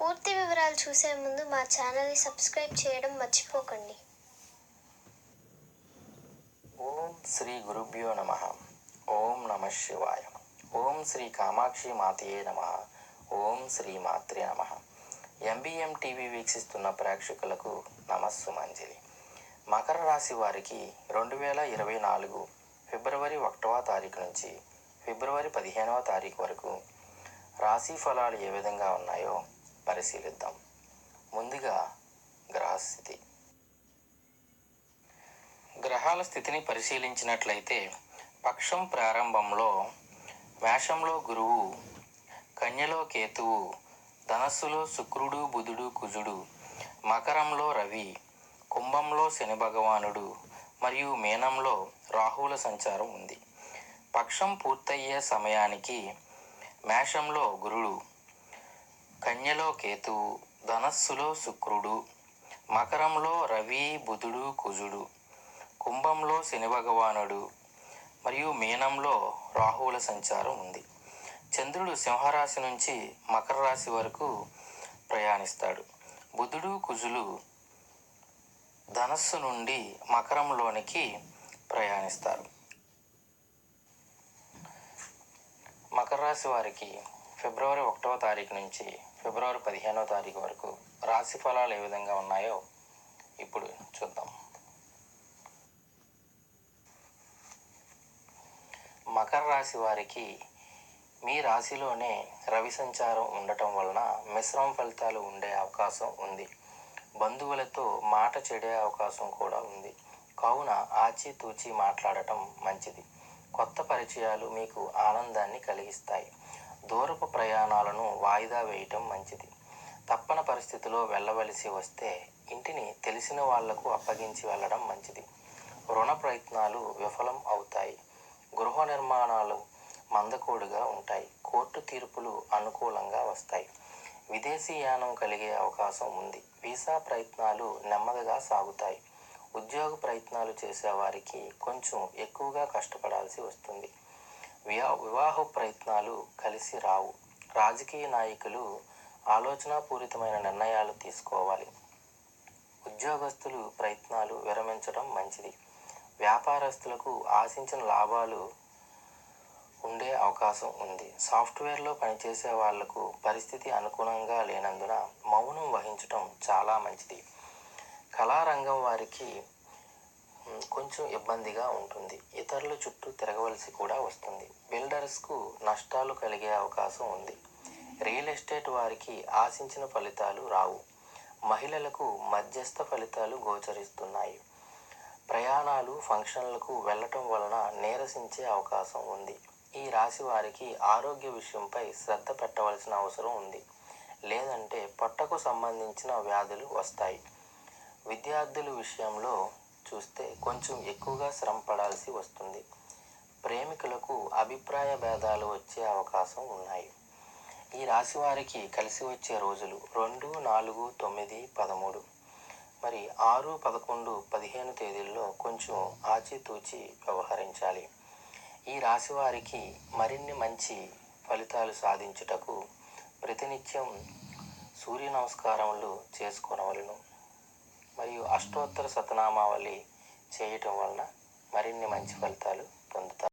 పూర్తి వివరాలు చూసే ముందు మా ఛానల్ని సబ్స్క్రైబ్ చేయడం మర్చిపోకండి. ఓం శ్రీ గురుభ్యో నమః. ఓం నమః శివాయ. ఓం శ్రీ కామాక్షి మాతయే నమః. ఓం శ్రీ మాత్రే నమః. ఎంబీఎం టీవీ వీక్షిస్తున్న ప్రేక్షకులకు నమస్సుమాంజలి. మకర రాశి వారికి 2024 ఫిబ్రవరి 1వ తారీఖు నుంచి ఫిబ్రవరి 15వ తారీఖు వరకు రాశి ఫలాలు ఏ విధంగా ఉన్నాయో పరిశీలిద్దాం. ముందుగా గ్రహస్థితి. గ్రహాల స్థితిని పరిశీలించినట్లయితే పక్షం ప్రారంభంలో మేషంలో గురువు, కన్యలో కేతువు, ధనస్సులో శుక్రుడు, బుధుడు, కుజుడు, మకరంలో రవి, కుంభంలో శని భగవానుడు మరియు మీనంలో రాహువుల సంచారం ఉంది. పక్షం పూర్తయ్యే సమయానికి మేషంలో గురుడు, కన్యలో కేతువు, ధనస్సులో శుక్రుడు, మకరంలో రవి, బుధుడు, కుజుడు, కుంభంలో శని భగవానుడు మరియు మీనంలో రాహువుల సంచారం ఉంది. చంద్రుడు సింహరాశి నుంచి మకర రాశి వరకు ప్రయాణిస్తాడు. బుధుడు, కుజులు ధనస్సు నుండి మకరంలోనికి ప్రయాణిస్తారు. మకర రాశి వారికి ఫిబ్రవరి 1వ తారీఖు నుంచి ఫిబ్రవరి 15వ తారీఖు వరకు రాశి ఫలాలు ఏ విధంగా ఉన్నాయో ఇప్పుడు చూద్దాం. మకర రాశి వారికి మీ రాశిలోనే రవి సంచారం ఉండటం వలన మిశ్రమ ఫలితాలు ఉండే అవకాశం ఉంది. బంధువులతో మాట చెడే అవకాశం కూడా ఉంది. కావున ఆచితూచి మాట్లాడటం మంచిది. కొత్త పరిచయాలు మీకు ఆనందాన్ని కలిగిస్తాయి. దూరపు ప్రయాణాలను వాయిదా వేయటం మంచిది. తప్పని పరిస్థితిలో వెళ్ళవలసి వస్తే ఇంటిని తెలిసిన వాళ్లకు అప్పగించి వెళ్ళడం మంచిది. రుణ ప్రయత్నాలు విఫలం అవుతాయి. గృహ నిర్మాణాలు మందకోడుగా ఉంటాయి. కోర్టు తీర్పులు అనుకూలంగా వస్తాయి. విదేశీయానం కలిగే అవకాశం ఉంది. వీసా ప్రయత్నాలు నెమ్మదిగా సాగుతాయి. ఉద్యోగ ప్రయత్నాలు చేసేవారికి కొంచెం ఎక్కువగా కష్టపడాల్సి వస్తుంది. వివాహ ప్రయత్నాలు కలిసి రావు. రాజకీయ నాయకులు ఆలోచనాపూరితమైన నిర్ణయాలు తీసుకోవాలి. ఉద్యోగస్తులు ప్రయత్నాలు విరమించడం మంచిది. వ్యాపారస్తులకు ఆశించిన లాభాలు ఉండే అవకాశం ఉంది. సాఫ్ట్వేర్లో పనిచేసే వాళ్లకు పరిస్థితి అనుకూలంగా లేనందున మౌనం వహించడం చాలా మంచిది. కళారంగం వారికి కొంచెం ఇబ్బందిగా ఉంటుంది. ఇతరుల చుట్టూ తిరగవలసి కూడా వస్తుంది. బిల్డర్స్కు నష్టాలు కలిగే అవకాశం ఉంది. రియల్ ఎస్టేట్ వారికి ఆశించిన ఫలితాలు రావు. మహిళలకు మధ్యస్థ ఫలితాలు గోచరిస్తున్నాయి. ప్రయాణాలు, ఫంక్షన్లకు వెళ్ళటం వలన నీరసించే అవకాశం ఉంది. ఈ రాశి వారికి ఆరోగ్య విషయంపై శ్రద్ధ పెట్టవలసిన అవసరం ఉంది. లేదంటే పొట్టకు సంబంధించిన వ్యాధులు వస్తాయి. విద్యార్థుల విషయంలో చూస్తే కొంచెం ఎక్కువగా శ్రమ పడాల్సి వస్తుంది. ప్రేమికులకు అభిప్రాయ భేదాలు వచ్చే అవకాశం ఉన్నాయి. ఈ రాశి వారికి కలిసి వచ్చే రోజులు 2, 4, 9, 13 మరి 6, 11, 15 తేదీల్లో కొంచెం ఆచితూచి వ్యవహరించాలి. ఈ రాశి వారికి మరిన్ని మంచి ఫలితాలు సాధించుటకు ప్రతినిత్యం సూర్య నమస్కారములు చేసుకోనవలెను. మరియు అష్టోత్తర శతనామావళి చేయటం వలన మరిన్ని మంచి ఫలితాలు పొందుతారు.